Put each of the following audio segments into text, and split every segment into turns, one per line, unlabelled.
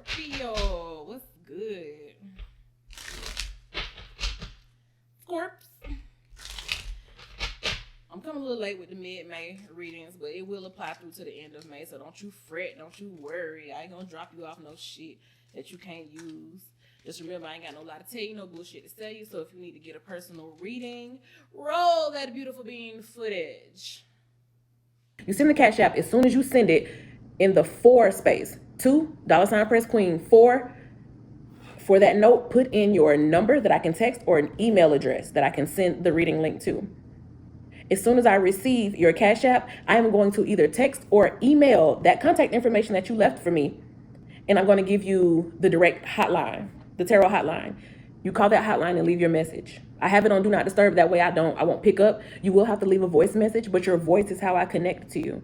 Scorpio, what's good? Scorps. I'm coming a little late with the mid-May readings, but it will apply through to the end of May, so don't you fret, don't you worry. I ain't gonna drop you off no shit that you can't use. Just remember, I ain't got no lie to tell you, no bullshit to tell you, so if you need to get a personal reading, roll that beautiful bean footage. You send the Cash App as soon as you send it in the 4 space. $2, $PressQueen, 4. For that note, put in your number that I can text or an email address that I can send the reading link to. As soon as I receive your Cash App, I am going to either text or email that contact information that you left for me. And I'm going to give you the direct hotline, the tarot hotline. You call that hotline and leave your message. I have it on Do Not Disturb. That way I won't pick up. You will have to leave a voice message, but your voice is how I connect to you.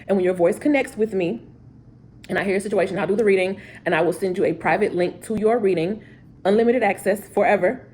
And when your voice connects with me and I hear a situation, I'll do the reading and I will send you a private link to your reading, unlimited access forever.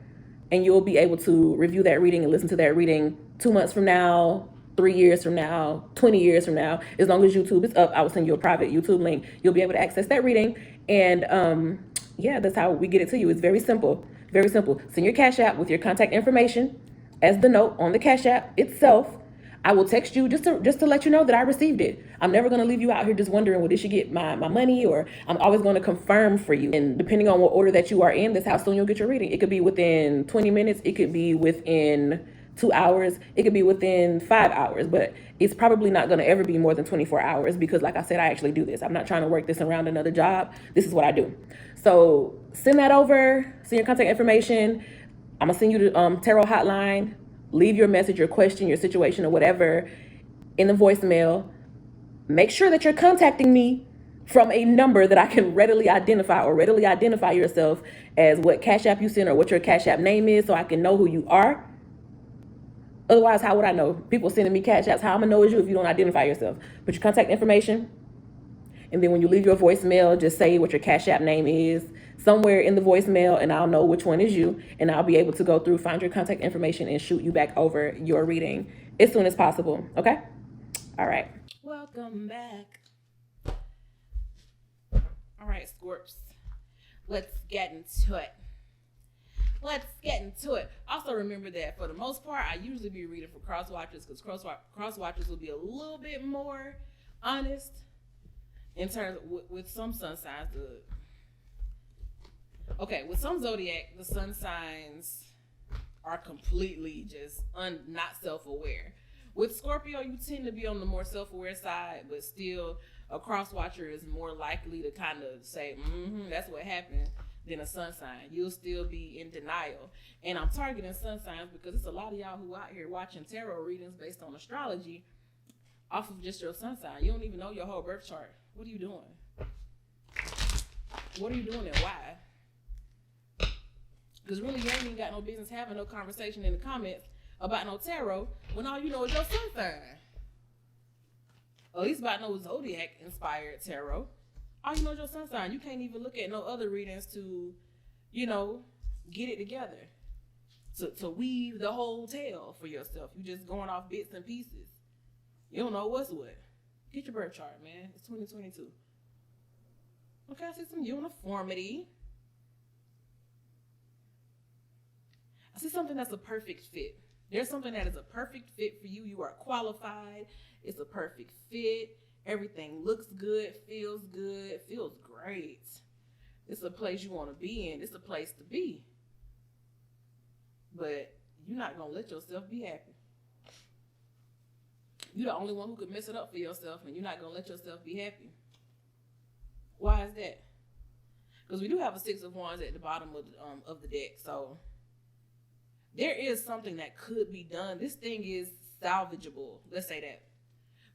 And you'll be able to review that reading and listen to that reading 2 months from now, 3 years from now, 20 years from now. As long as YouTube is up, I will send you a private YouTube link. You'll be able to access that reading. And yeah, that's how we get it to you. It's very simple. Very simple. Send your Cash App with your contact information as the note on the Cash App itself. I will text you just to let you know that I received it. I'm never going to leave you out here just wondering, well, did she get my money? Or I'm always going to confirm for you. And depending on what order that you are in, that's how soon you'll get your reading. It could be within 20 minutes. It could be within 2 hours. It could be within 5 hours. But it's probably not going to ever be more than 24 hours because, like I said, I actually do this. I'm not trying to work this around another job. This is what I do. So send that over. Send your contact information. I'm going to send you the tarot hotline. Leave your message, your question, your situation, or whatever in the voicemail. Make sure that you're contacting me from a number that I can readily identify, or readily identify yourself as what Cash App you send or what your Cash App name is, so I can know who you are. Otherwise, how would I know? People sending me Cash Apps, how I'm gonna know is you if you don't identify yourself? Put your contact information, and then when you leave your voicemail, just say what your Cash App name is somewhere in the voicemail, and I'll know which one is you, and I'll be able to go through, find your contact information, and shoot you back over your reading as soon as possible. Okay? All right. Welcome back. All right, Scorps. Let's get into it. Also, remember that for the most part, I usually be reading for cross watchers because cross watchers will be a little bit more honest in terms with some sun signs. With some zodiac, the sun signs are completely just not self-aware. With Scorpio, you tend to be on the more self-aware side, but still a cross-watcher is more likely to kind of say, that's what happened, than a sun sign. You'll still be in denial. And I'm targeting sun signs because it's a lot of y'all who out here watching tarot readings based on astrology off of just your sun sign. You don't even know your whole birth chart. What are you doing? What are you doing and why? Because really, you ain't even got no business having no conversation in the comments about no tarot when all you know is your sun sign. At least about no zodiac-inspired tarot. All you know is your sun sign. You can't even look at no other readings to, get it together. To weave the whole tale for yourself. You just going off bits and pieces. You don't know what's what. Get your birth chart, man. It's 2022. Okay, I see some uniformity. I see something that's a perfect fit. There's something that is a perfect fit for you. You are qualified. It's a perfect fit. Everything looks good, feels great. It's a place you want to be in. It's a place to be. But you're not going to let yourself be happy. You're the only one who could mess it up for yourself, and you're not going to let yourself be happy. Why is that? Because we do have a 6 of Wands at the bottom of the deck, so there is something that could be done. This thing is salvageable. Let's say that.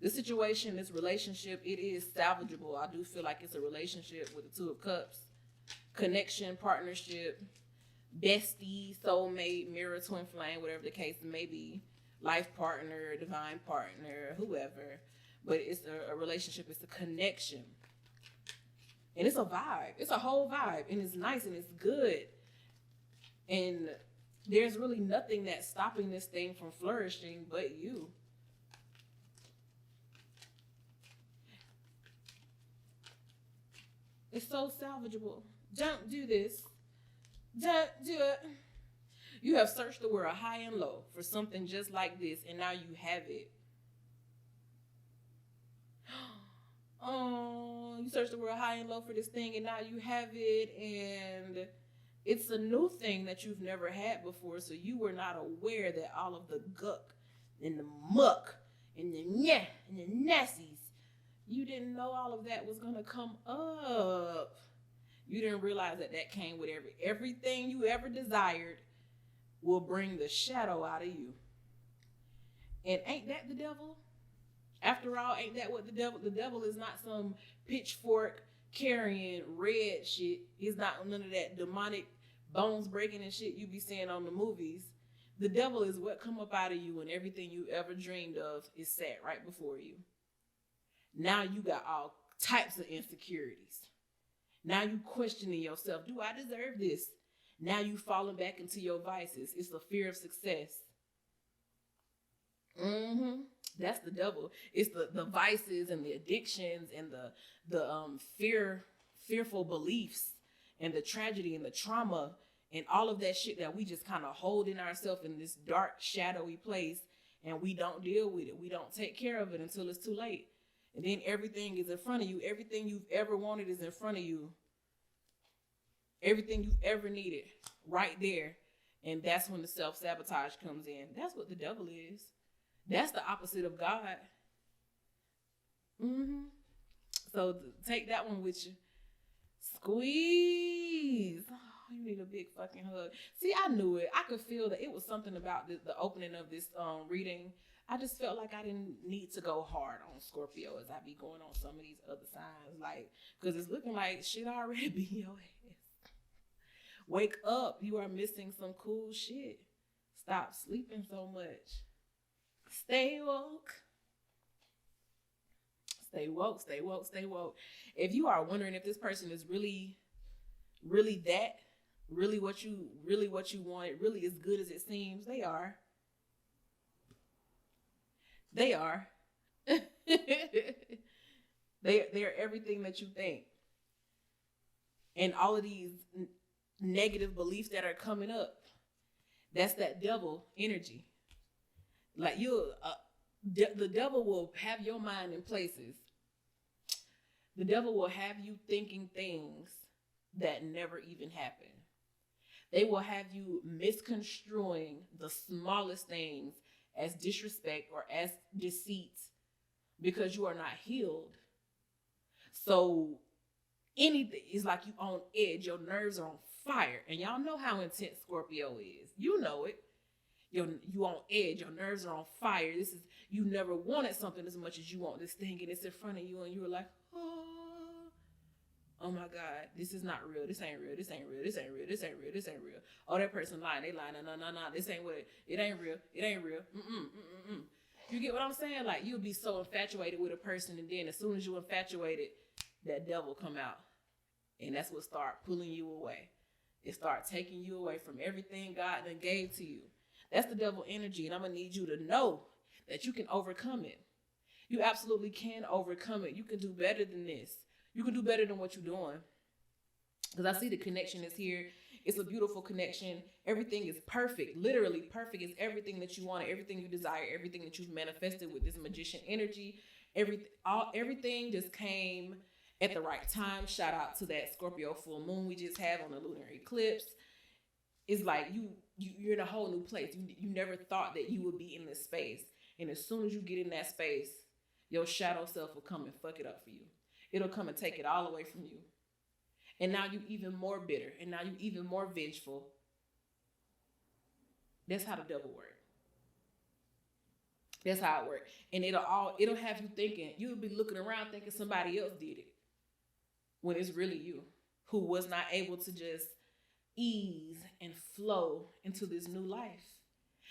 This situation, this relationship, it is salvageable. I do feel like it's a relationship with the 2 of Cups. Connection, partnership, bestie, soulmate, mirror, twin flame, whatever the case may be. Life partner, divine partner, whoever. But it's a relationship. It's a connection. And it's a vibe. It's a whole vibe. And it's nice and it's good. And there's really nothing that's stopping this thing from flourishing but you. It's so salvageable. Don't do this. Don't do it. You have searched the world high and low for something just like this, and now you have it. Oh, you searched the world high and low for this thing, and now you have it, and it's a new thing that you've never had before, so you were not aware that all of the guck and the muck and the and the nassies, you didn't know all of that was going to come up. You didn't realize that came with everything you ever desired will bring the shadow out of you. And ain't that the devil? After all, ain't that what the devil is not some pitchfork carrying red shit. He's not none of that demonic bones breaking and shit you be seeing on the movies. The devil is what come up out of you when everything you ever dreamed of is sat right before you. Now you got all types of insecurities. Now you questioning yourself. Do I deserve this? Now you falling back into your vices. It's the fear of success. That's the devil. It's the vices and the addictions and the fearful beliefs and the tragedy and the trauma and all of that shit that we just kind of hold in ourselves in this dark, shadowy place, and we don't deal with it. We don't take care of it until it's too late. And then everything is in front of you. Everything you've ever wanted is in front of you. Everything you've ever needed, right there. And that's when the self-sabotage comes in. That's what the devil is. That's the opposite of God. So take that one with you. Squeeze. Oh, you need a big fucking hug. See, I knew it. I could feel that it was something about the opening of this reading. I just felt like I didn't need to go hard on Scorpio as I be going on some of these other signs. Like, because it's looking like shit already be your ass. Wake up. You are missing some cool shit. Stop sleeping so much. Stay woke. Stay woke, stay woke, stay woke. If you are wondering if this person is really what you want, really as good as it seems, they are. They are. They're everything that you think. And all of these negative beliefs that are coming up, that's that devil energy. Like the devil will have your mind in places. The devil will have you thinking things that never even happened. They will have you misconstruing the smallest things as disrespect or as deceit because you are not healed. So anything is like you on edge. Your nerves are on fire. And y'all know how intense Scorpio is. You know it. You on edge. Your nerves are on fire. You never wanted something as much as you want this thing, and it's in front of you, and you were like, oh my God, this is not real. This ain't real. This ain't real. This ain't real. This ain't real. This ain't real. Oh, that person lying. They lying. No. This ain't what it ain't real. It ain't real. You get what I'm saying? Like, you'll be so infatuated with a person, and then as soon as you infatuated, that devil come out, and that's what start pulling you away. It start taking you away from everything God done gave to you. That's the devil energy, and I'm going to need you to know that you can overcome it. You absolutely can overcome it. You can do better than this. You can do better than what you're doing. Because I see the connection is here. It's a beautiful connection. Everything is perfect. Literally perfect is everything that you want, everything you desire, everything that you've manifested with this magician energy. Everything just came at the right time. Shout out to that Scorpio full moon we just had on the lunar eclipse. It's like you're in a whole new place. You never thought that you would be in this space. And as soon as you get in that space, your shadow self will come and fuck it up for you. It'll come and take it all away from you. And now you're even more bitter. And now you're even more vengeful. That's how the devil works. That's how it works. And it'll have you thinking, you'll be looking around thinking somebody else did it. When it's really you who was not able to just ease and flow into this new life.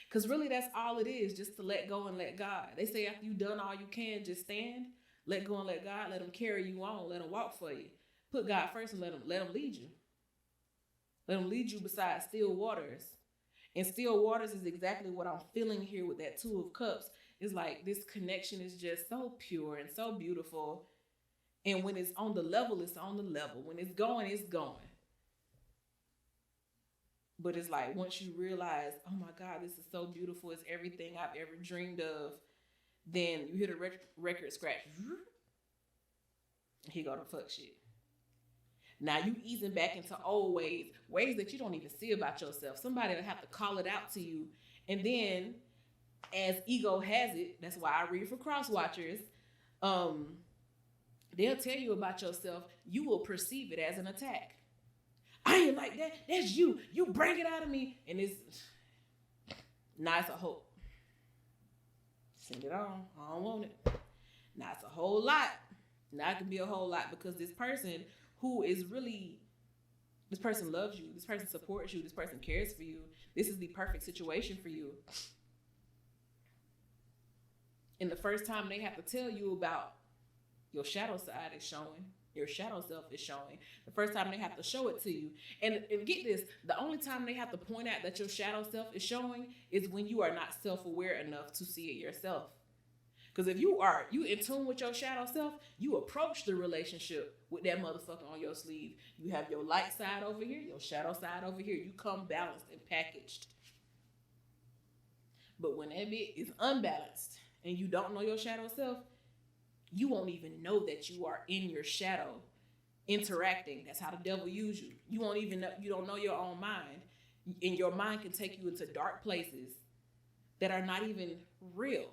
Because really that's all it is, just to let go and let God. They say after you've done all you can, just stand, let go and let God, let him carry you on, let him walk for you. Put God first and let him lead you. Let him lead you beside still waters. And still waters is exactly what I'm feeling here with that Two of Cups. It's like this connection is just so pure and so beautiful. And when it's on the level, it's on the level. When it's going, it's going. But it's like, once you realize, oh my God, this is so beautiful, it's everything I've ever dreamed of, then you hear the record scratch. He go to fuck shit. Now you easing back into old ways that you don't even see about yourself. Somebody will have to call it out to you. And then, as ego has it, that's why I read for cross watchers, they'll tell you about yourself. You will perceive it as an attack. I ain't like that. That's you. You bring it out of me. And it's a hope. Send it on. I don't want it. Now it's a whole lot. Now it can be a whole lot because this person who is really, this person loves you. This person supports you. This person cares for you. This is the perfect situation for you. And the first time they have to tell you about your shadow side is showing, your shadow self is showing. The first time they have to show it to you. And get this, the only time they have to point out that your shadow self is showing is when you are not self-aware enough to see it yourself. Because if you in tune with your shadow self, you approach the relationship with that motherfucker on your sleeve. You have your light side over here, your shadow side over here. You come balanced and packaged. But when that bit is unbalanced and you don't know your shadow self, you won't even know that you are in your shadow interacting. That's how the devil uses you. You won't even know, you don't know your own mind. And your mind can take you into dark places that are not even real.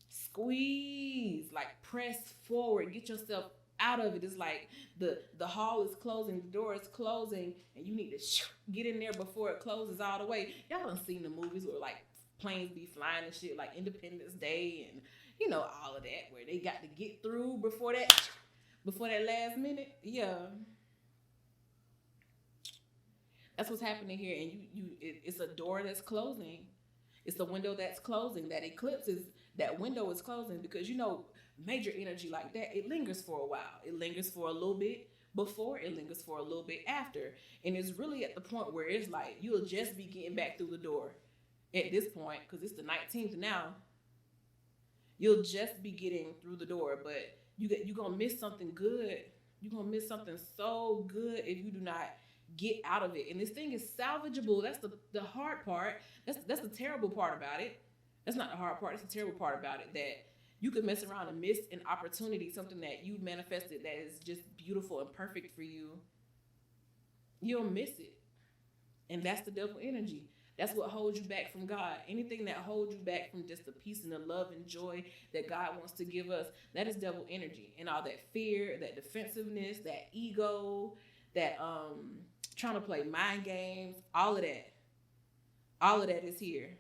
Squeeze, like press forward, get yourself out of it. It's like the hall is closing, the door is closing, and you need to get in there before it closes all the way. Y'all done seen the movies where like planes be flying and shit, like Independence Day and you know all of that, where they got to get through before that last minute. Yeah, that's what's happening here. And it's a door that's closing. It's the window that's closing. That eclipse is, that window is closing because, you know, major energy like that, it lingers for a while. It lingers for a little bit before, it lingers for a little bit after. And it's really at the point where it's like, you'll just be getting back through the door at this point, because it's the 19th now. You'll just be getting through the door, but you're going to miss something good. You're going to miss something so good if you do not get out of it. And this thing is salvageable. That's the hard part. That's the terrible part about it. That's not the hard part. It's the terrible part about it, that you could mess around and miss an opportunity, something that you manifested that is just beautiful and perfect for you. You'll miss it. And that's the devil energy. That's what holds you back from God. Anything that holds you back from just the peace and the love and joy that God wants to give us, that is devil energy. And all that fear, that defensiveness, that ego, that trying to play mind games, all of that is here.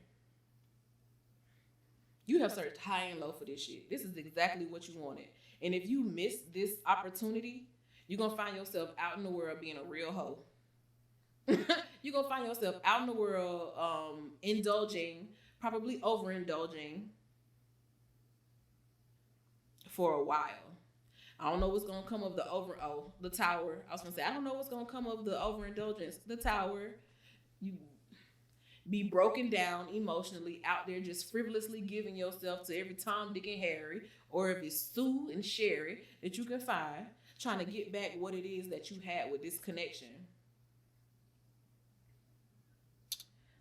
You have searched high and low for this shit. This is exactly what you wanted. And if you miss this opportunity, you're going to find yourself out in the world being a real hoe. You're going to find yourself out in the world indulging, probably overindulging for a while. I don't know what's going to come of the tower. I was going to say, I don't know what's going to come of the overindulgence. The tower, you be broken down emotionally out there just frivolously giving yourself to every Tom, Dick, and Harry, or if it's Sue and Sherry that you can find, trying to get back what it is that you had with this connection.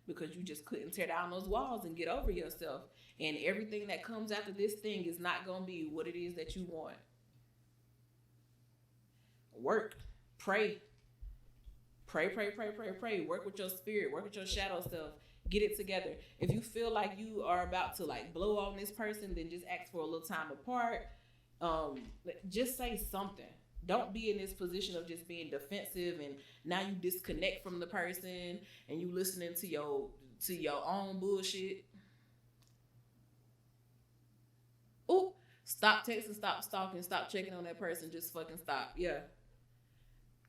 Because you just couldn't tear down those walls and get over yourself. And everything that comes after this thing is not going to be what it is that you want. Work. Pray. Pray. Work with your spirit. Work with your shadow self. Get it together. If you feel like you are about to like blow on this person, then just ask for a little time apart. Just say something. Don't be in this position of just being defensive and now you disconnect from the person and you listening to your own bullshit. Ooh, stop texting, stop stalking, stop checking on that person. Just fucking stop. Yeah.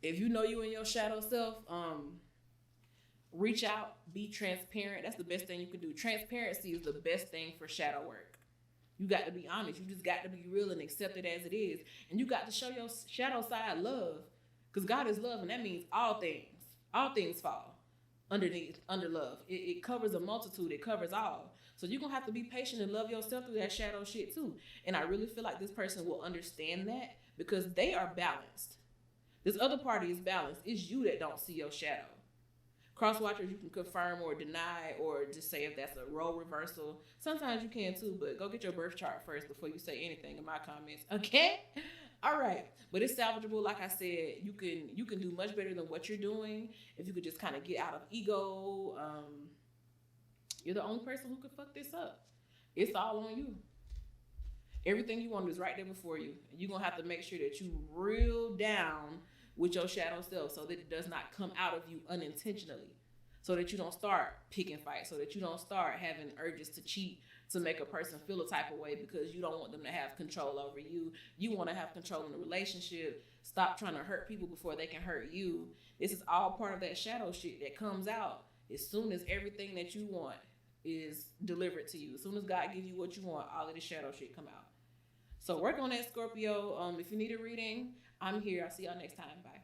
If you know you in your shadow self, reach out, be transparent. That's the best thing you can do. Transparency is the best thing for shadow work. You got to be honest. You just got to be real and accept it as it is. And you got to show your shadow side love. Because God is love, and that means all things fall under love. It covers a multitude. It covers all. So you're going to have to be patient and love yourself through that shadow shit too. And I really feel like this person will understand that because they are balanced. This other party is balanced. It's you that don't see your shadow. Cross watchers, you can confirm or deny or just say if that's a role reversal. Sometimes you can too, but go get your birth chart first before you say anything in my comments. Okay? All right. But it's salvageable. Like I said, you can do much better than what you're doing if you could just kind of get out of ego. You're the only person who could fuck this up. It's all on you. Everything you want is right there before you. And you're going to have to make sure that you reel down with your shadow self so that it does not come out of you unintentionally. So that you don't start picking fights. So that you don't start having urges to cheat to make a person feel a type of way because you don't want them to have control over you. You want to have control in the relationship. Stop trying to hurt people before they can hurt you. This is all part of that shadow shit that comes out as soon as everything that you want is delivered to you. As soon as God gives you what you want, all of the shadow shit come out. So work on that, Scorpio. If you need a reading, I'm here. I'll see y'all next time. Bye.